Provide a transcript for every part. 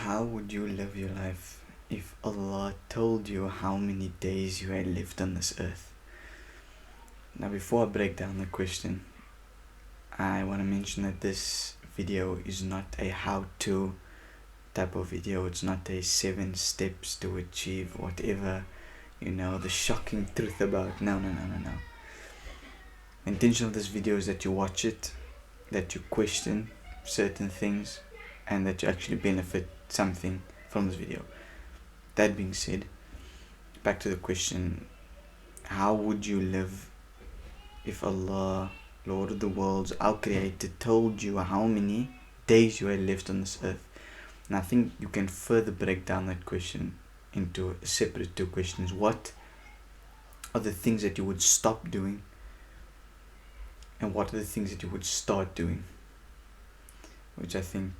How would you live your life if Allah told you how many days you had left on this earth? Now, before I break down the question, I want to mention that this video is not a how-to type of video. It's not a 7 steps to achieve whatever, the shocking truth about. No. The intention of this video is that you watch it, that you question certain things, and that you actually benefit something from this video. That being said, back to the question, how would you live if Allah, Lord of the worlds, our Creator, told you how many days you had left on this earth? And I think you can further break down that question into separate 2 questions. What are the things that you would stop doing, and what are the things that you would start doing? Which I think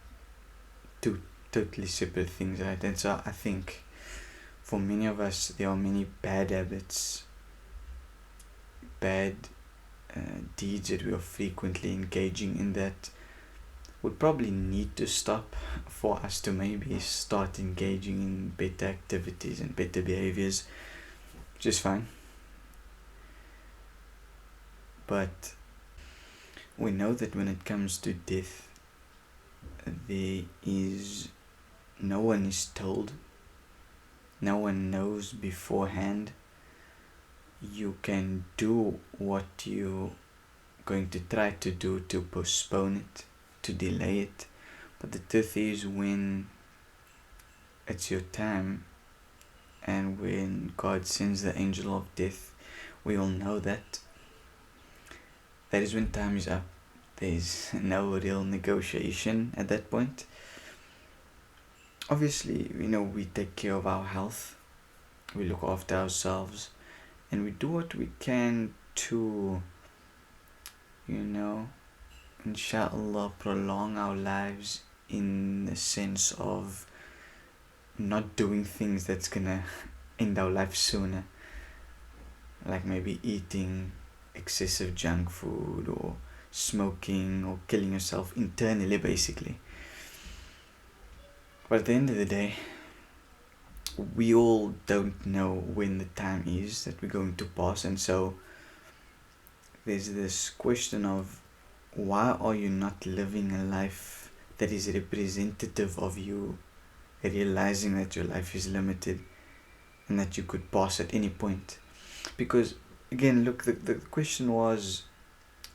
2 totally separate things, right? And so I think for many of us there are many bad habits, bad deeds that we are frequently engaging in that would probably need to stop for us to maybe start engaging in better activities and better behaviors, which is fine. But we know that when it comes to death, no one is told, no one knows beforehand. You can do what you're going to try to do to postpone it, to delay it, but the truth is, when it's your time and when God sends the angel of death, we all know that is when time is up. There's no real negotiation at that point. Obviously, we take care of our health, we look after ourselves, and we do what we can to, inshallah, prolong our lives in the sense of not doing things that's gonna end our life sooner, like maybe eating excessive junk food or smoking or killing yourself internally, basically. But at the end of the day, we all don't know when the time is that we're going to pass, and so there's this question of, why are you not living a life that is representative of you realizing that your life is limited and that you could pass at any point? Because again, look, the question was,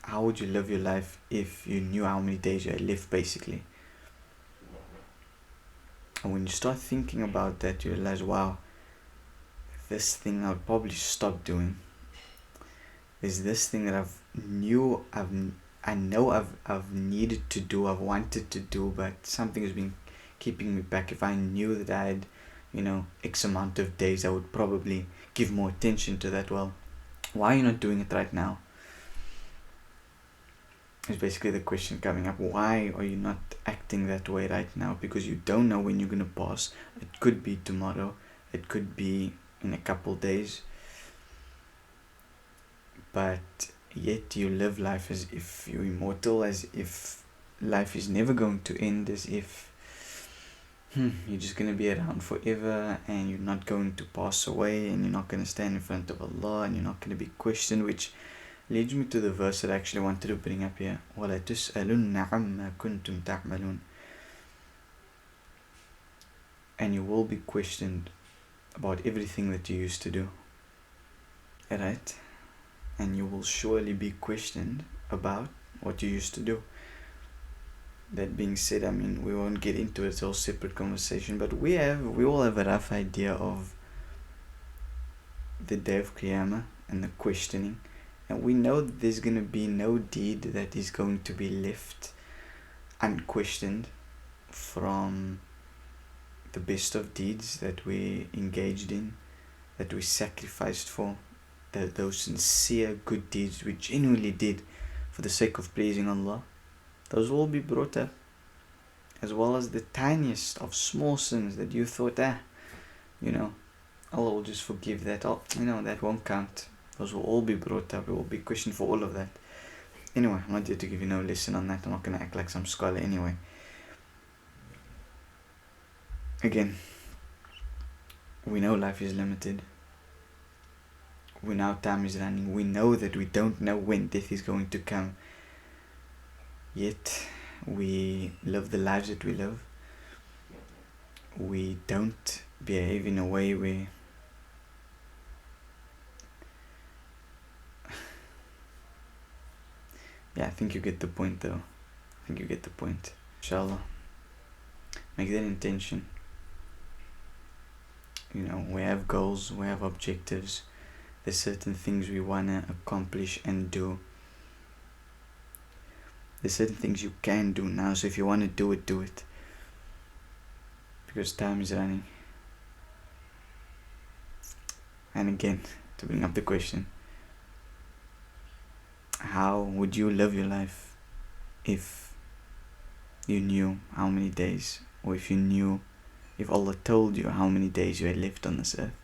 how would you live your life if you knew how many days you had left, basically? And when you start thinking about that, you realize, wow, this thing I would probably stop doing. There's this thing that I know I've needed to do, I've wanted to do, but something has been keeping me back. If I knew that I had, X amount of days, I would probably give more attention to that. Well, why are you not doing it right now? Is basically the question coming up. Why are you not acting that way right now? Because you don't know when you're going to pass. It could be tomorrow, it could be in a couple days, but yet you live life as if you're immortal, as if life is never going to end, as if you're just going to be around forever and you're not going to pass away and you're not going to stand in front of Allah and you're not going to be questioned, which leads me to the verse that I actually wanted to bring up here. وَلَا تُسْأَلُنَّ عَمَّا كُنْتُمْ تَعْمَلُونَ. And you will be questioned about everything that you used to do. Alright? And you will surely be questioned about what you used to do. That being said, we won't get into it, it's all separate conversation, but we all have a rough idea of the day of Qiyamah and the questioning. And we know that there's going to be no deed that is going to be left unquestioned from the best of deeds that we engaged in, that we sacrificed for, those sincere good deeds we genuinely did for the sake of pleasing Allah. Those will be brought up, as well as the tiniest of small sins that you thought, Allah will just forgive that. That won't count. Those will all be brought up. We will be questioned for all of that. Anyway, I'm not here to give you no lesson on that. I'm not going to act like some scholar anyway. again, we know life is limited. We know time is running. We know that we don't know when death is going to come. Yet, we live the lives that we live. We don't behave in a way where yeah, I think you get the point though. I think you get the point. Inshallah. Make that intention. You know, we have goals, we have objectives. There's certain things we wanna accomplish and do. There's certain things you can do now, so if you wanna do it, do it. Because time is running. And again, to bring up the question, how would you live your life if you knew how many days, or if Allah told you how many days you had left on this earth?